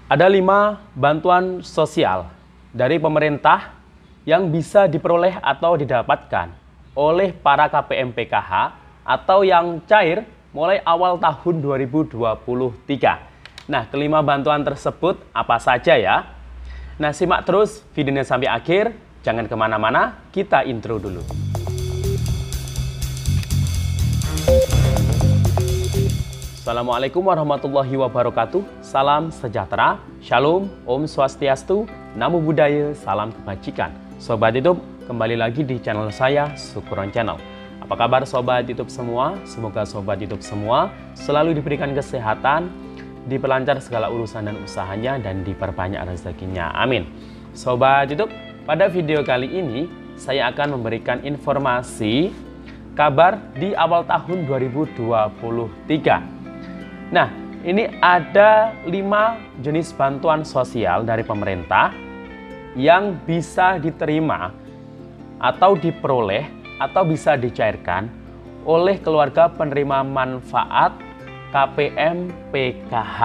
Ada 5 bantuan sosial dari pemerintah yang bisa diperoleh atau didapatkan oleh para KPM PKH atau yang cair mulai awal tahun 2023. Nah, kelima bantuan tersebut apa saja ya? Nah, simak terus videonya sampai akhir. Jangan kemana-mana, kita intro dulu. Assalamualaikum warahmatullahi wabarakatuh. Salam sejahtera, shalom, om swastiastu, namo buddhaya, salam kebajikan. Sobat YouTube, kembali lagi di channel saya, Sukron Channel. Apa kabar Sobat YouTube semua? Semoga Sobat YouTube semua selalu diberikan kesehatan, diperlancar segala urusan dan usahanya, dan diperbanyak rezekinya. Amin. Sobat YouTube, pada video kali ini saya akan memberikan informasi kabar di awal tahun 2023. Nah, ini ada 5 jenis bantuan sosial dari pemerintah yang bisa diterima atau diperoleh atau bisa dicairkan oleh keluarga penerima manfaat KPM PKH.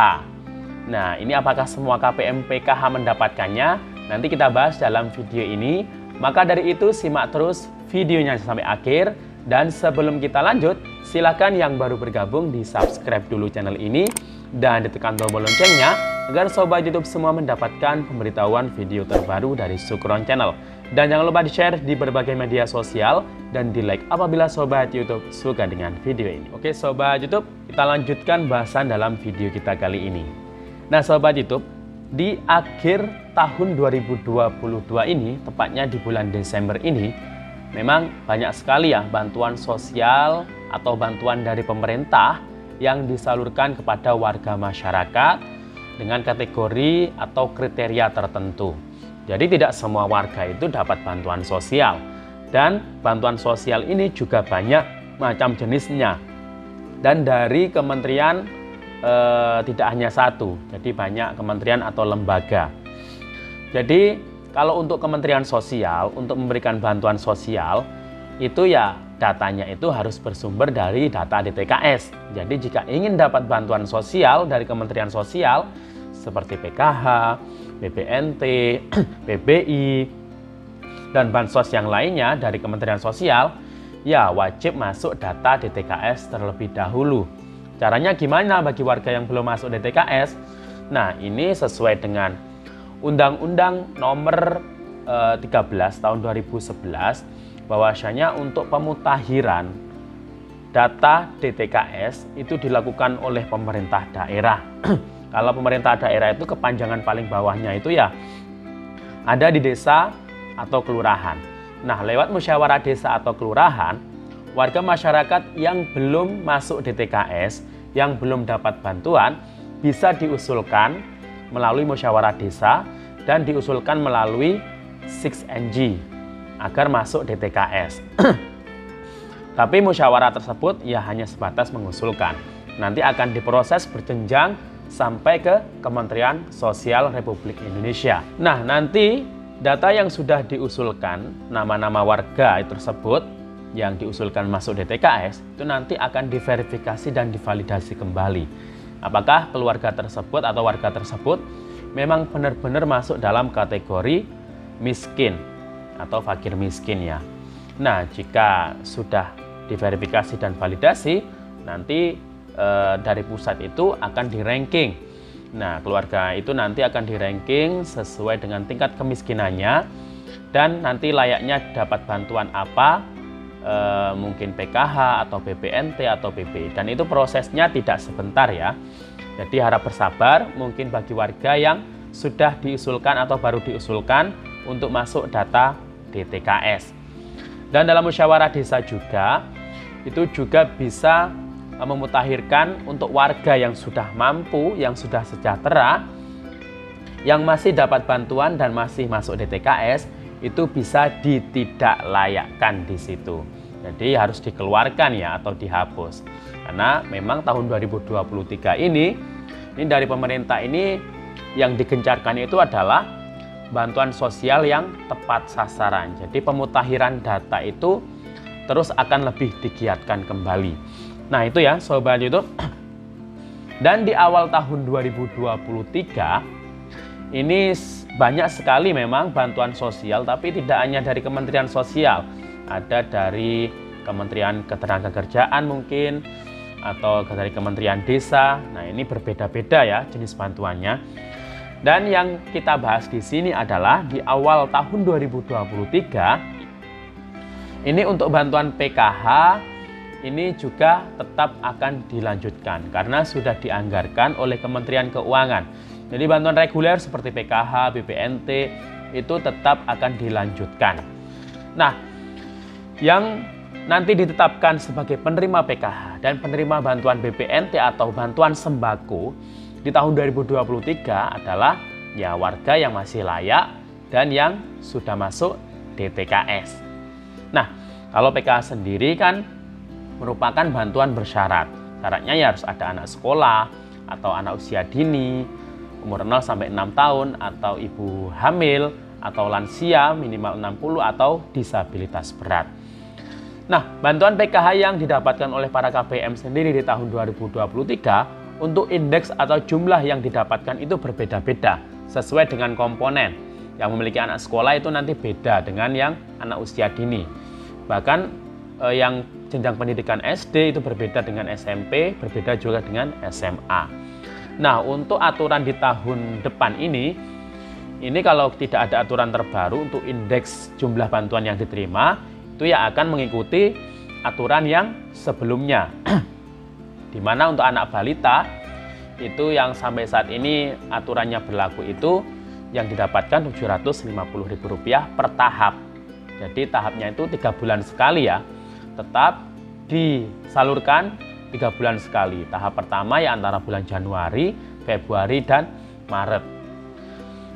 Nah, ini apakah semua KPM PKH mendapatkannya? Nanti kita bahas dalam video ini. Maka dari itu simak terus videonya sampai akhir. Dan sebelum kita lanjut, silakan yang baru bergabung di subscribe dulu channel ini dan ditekan tombol loncengnya agar Sobat YouTube semua mendapatkan pemberitahuan video terbaru dari Sukron Channel. Dan jangan lupa di-share di berbagai media sosial dan di-like apabila Sobat YouTube suka dengan video ini. Oke Sobat YouTube, kita lanjutkan bahasan dalam video kita kali ini. Nah Sobat YouTube, di akhir tahun 2022 ini, tepatnya di bulan Desember ini, memang banyak sekali ya bantuan sosial atau bantuan dari pemerintah yang disalurkan kepada warga masyarakat dengan kategori atau kriteria tertentu. Jadi tidak semua warga itu dapat bantuan sosial. Dan bantuan sosial ini juga banyak macam jenisnya. Dan dari kementerian tidak hanya satu, jadi banyak kementerian atau lembaga. Jadi kalau untuk Kementerian Sosial, untuk memberikan bantuan sosial, itu ya datanya itu harus bersumber dari data DTKS. Jadi jika ingin dapat bantuan sosial dari Kementerian Sosial, seperti PKH, BPNT, PBI, dan bansos yang lainnya dari Kementerian Sosial, ya wajib masuk data DTKS terlebih dahulu. Caranya gimana bagi warga yang belum masuk DTKS? Nah, ini sesuai dengan Undang-Undang Nomor 13 Tahun 2011, bahwasanya untuk pemutakhiran data DTKS itu dilakukan oleh pemerintah daerah. Kalau pemerintah daerah itu kepanjangan paling bawahnya itu ya ada di desa atau kelurahan. Nah, lewat musyawarah desa atau kelurahan, warga masyarakat yang belum masuk DTKS, yang belum dapat bantuan, bisa diusulkan melalui musyawarah desa dan diusulkan melalui 6NG agar masuk DTKS. Tapi musyawarah tersebut ya hanya sebatas mengusulkan. Nanti akan diproses berjenjang sampai ke Kementerian Sosial Republik Indonesia. Nah, nanti data yang sudah diusulkan, nama-nama warga tersebut yang diusulkan masuk DTKS, itu nanti akan diverifikasi dan divalidasi kembali. Apakah keluarga tersebut atau warga tersebut memang benar-benar masuk dalam kategori miskin atau fakir miskin ya. Nah, jika sudah diverifikasi dan validasi, nanti dari pusat itu akan di-ranking. Nah, keluarga itu nanti akan di-ranking sesuai dengan tingkat kemiskinannya dan nanti layaknya dapat bantuan apa, mungkin PKH atau BPNT atau PP, dan itu prosesnya tidak sebentar ya. Jadi harap bersabar, mungkin bagi warga yang sudah diusulkan atau baru diusulkan untuk masuk data DTKS. Dan dalam musyawarah desa juga, itu juga bisa memutakhirkan untuk warga yang sudah mampu, yang sudah sejahtera, yang masih dapat bantuan dan masih masuk DTKS, itu bisa ditidaklayakkan di situ. Jadi harus dikeluarkan ya atau dihapus. Karena memang tahun 2023 ini dari pemerintah ini yang digencarkan itu adalah bantuan sosial yang tepat sasaran. Jadi pemutakhiran data itu terus akan lebih digiatkan kembali. Nah itu ya Sobat YouTube. Dan di awal tahun 2023 ini banyak sekali memang bantuan sosial, tapi tidak hanya dari Kementerian Sosial, ada dari Kementerian Ketenagakerjaan mungkin, atau dari Kementerian Desa. Nah, ini berbeda-beda ya jenis bantuannya. Dan yang kita bahas di sini adalah di awal tahun 2023 ini untuk bantuan PKH ini juga tetap akan dilanjutkan karena sudah dianggarkan oleh Kementerian Keuangan. Jadi bantuan reguler seperti PKH, BPNT itu tetap akan dilanjutkan. Nah, yang nanti ditetapkan sebagai penerima PKH dan penerima bantuan BPNT atau bantuan sembako di tahun 2023 adalah ya warga yang masih layak dan yang sudah masuk DTKS. Nah, kalau PKH sendiri kan merupakan bantuan bersyarat. Syaratnya ya harus ada anak sekolah atau anak usia dini, umur 0 sampai 6 tahun, atau ibu hamil, atau lansia minimal 60 atau disabilitas berat. Nah, bantuan PKH yang didapatkan oleh para KPM sendiri di tahun 2023 untuk indeks atau jumlah yang didapatkan itu berbeda-beda sesuai dengan komponen. Yang memiliki anak sekolah itu nanti beda dengan yang anak usia dini. Bahkan yang jenjang pendidikan SD itu berbeda dengan SMP, berbeda juga dengan SMA. Nah, untuk aturan di tahun depan ini kalau tidak ada aturan terbaru untuk indeks jumlah bantuan yang diterima, itu ya akan mengikuti aturan yang sebelumnya. Di mana untuk anak balita itu yang sampai saat ini aturannya berlaku itu yang didapatkan Rp750.000 per tahap. Jadi tahapnya itu 3 bulan sekali ya. Tetap disalurkan 3 bulan sekali. Tahap pertama ya antara bulan Januari, Februari, dan Maret.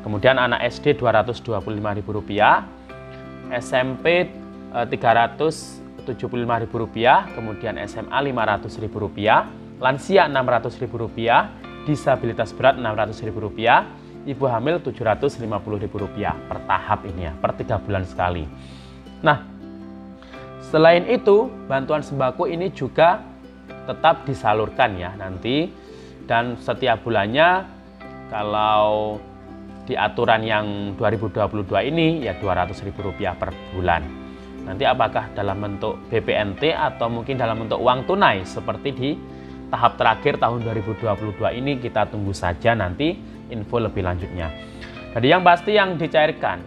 Kemudian anak SD Rp225.000, SMP Rp375.000, kemudian SMA Rp500.000, lansia Rp600.000, disabilitas berat Rp600.000, ibu hamil Rp750.000 per tahap ini ya, per 3 bulan sekali. Nah, selain itu bantuan sembako ini juga tetap disalurkan ya nanti, dan setiap bulannya kalau di aturan yang 2022 ini ya Rp200.000 per bulan. Nanti apakah dalam bentuk BPNT atau mungkin dalam bentuk uang tunai seperti di tahap terakhir tahun 2022 ini, kita tunggu saja nanti info lebih lanjutnya. Jadi yang pasti yang dicairkan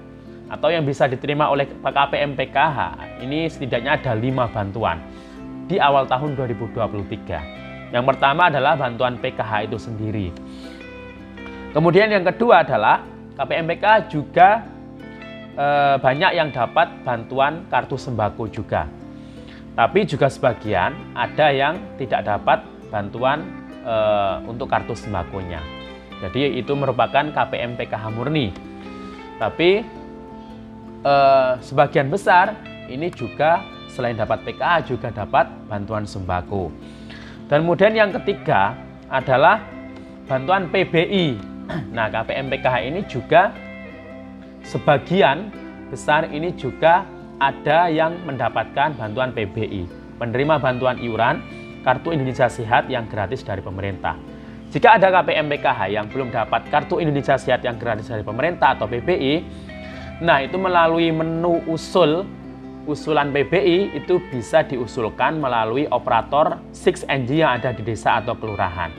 atau yang bisa diterima oleh KPM PKH ini setidaknya ada 5 bantuan di awal tahun 2023. Yang pertama adalah bantuan PKH itu sendiri. Kemudian yang kedua adalah KPM PKH juga banyak yang dapat bantuan kartu sembako juga. Tapi juga sebagian ada yang tidak dapat bantuan untuk kartu sembakonya. Jadi itu merupakan KPM PKH murni. Tapi sebagian besar ini juga selain dapat PKH juga dapat bantuan sembako. Dan kemudian yang ketiga adalah bantuan PBI. Nah, KPM PKH ini juga sebagian besar ini juga ada yang mendapatkan bantuan PBI, penerima bantuan iuran Kartu Indonesia Sehat yang gratis dari pemerintah. Jika ada KPM PKH yang belum dapat Kartu Indonesia Sehat yang gratis dari pemerintah atau PBI, nah itu melalui menu usulan PBI itu bisa diusulkan melalui operator 6NG yang ada di desa atau kelurahan.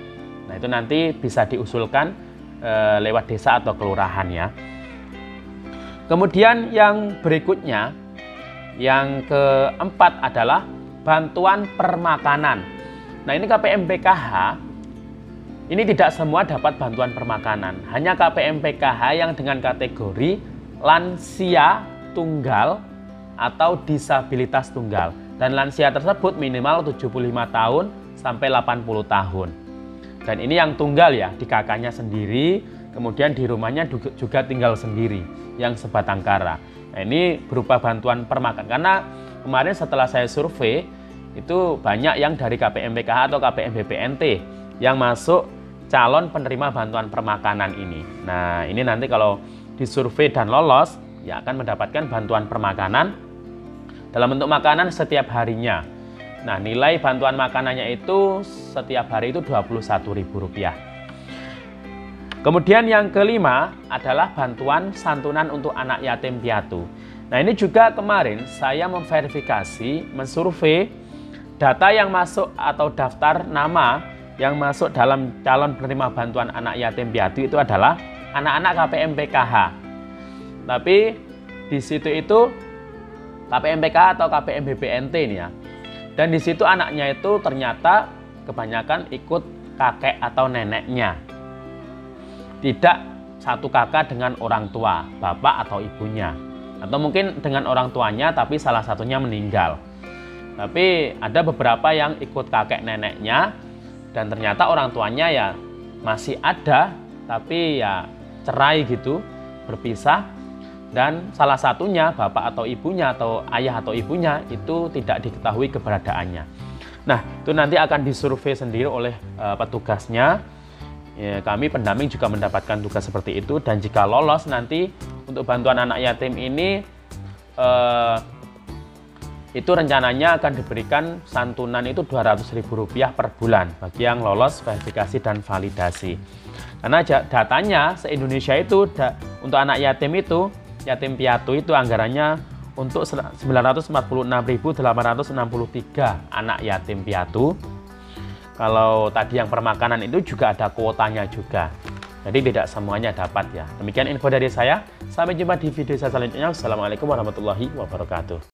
Nah itu nanti bisa diusulkan lewat desa atau kelurahan ya. Kemudian yang berikutnya, yang keempat adalah bantuan permakanan. Nah ini KPM PKH, ini tidak semua dapat bantuan permakanan. Hanya KPM PKH yang dengan kategori lansia tunggal atau disabilitas tunggal. Dan lansia tersebut minimal 75 tahun sampai 80 tahun. Dan ini yang tunggal ya, di kakaknya sendiri, kemudian di rumahnya juga tinggal sendiri, yang sebatang kara. Nah ini berupa bantuan permakanan. Karena kemarin setelah saya survei, itu banyak yang dari KPM PKH atau KPM BPNT yang masuk calon penerima bantuan permakanan ini. Nah ini nanti kalau disurvei dan lolos, ya akan mendapatkan bantuan permakanan dalam bentuk makanan setiap harinya. Nah nilai bantuan makanannya itu setiap hari itu Rp21.000. Kemudian yang kelima adalah bantuan santunan untuk anak yatim piatu. Nah, ini juga kemarin saya memverifikasi, mensurvei data yang masuk atau daftar nama yang masuk dalam calon penerima bantuan anak yatim piatu itu adalah anak-anak KPM PKH. Tapi di situ itu KPM PKH atau KPM BPNT ini ya. Dan di situ anaknya itu ternyata kebanyakan ikut kakek atau neneknya. Tidak satu kakak dengan orang tua, bapak atau ibunya. Atau mungkin dengan orang tuanya tapi salah satunya meninggal. Tapi ada beberapa yang ikut kakek neneknya dan ternyata orang tuanya ya masih ada tapi ya cerai gitu, berpisah. Dan salah satunya bapak atau ibunya atau ayah atau ibunya itu tidak diketahui keberadaannya. Nah, itu nanti akan disurvei sendiri oleh petugasnya. Ya, kami pendamping juga mendapatkan tugas seperti itu, dan jika lolos nanti untuk bantuan anak yatim ini itu rencananya akan diberikan santunan itu Rp200.000 per bulan bagi yang lolos verifikasi dan validasi. Karena datanya se-Indonesia itu untuk anak yatim itu, yatim piatu itu anggarannya untuk 946.863 anak yatim piatu. Kalau tadi yang permakanan itu juga ada kuotanya juga. Jadi tidak semuanya dapat ya. Demikian info dari saya. Sampai jumpa di video saya selanjutnya. Assalamualaikum warahmatullahi wabarakatuh.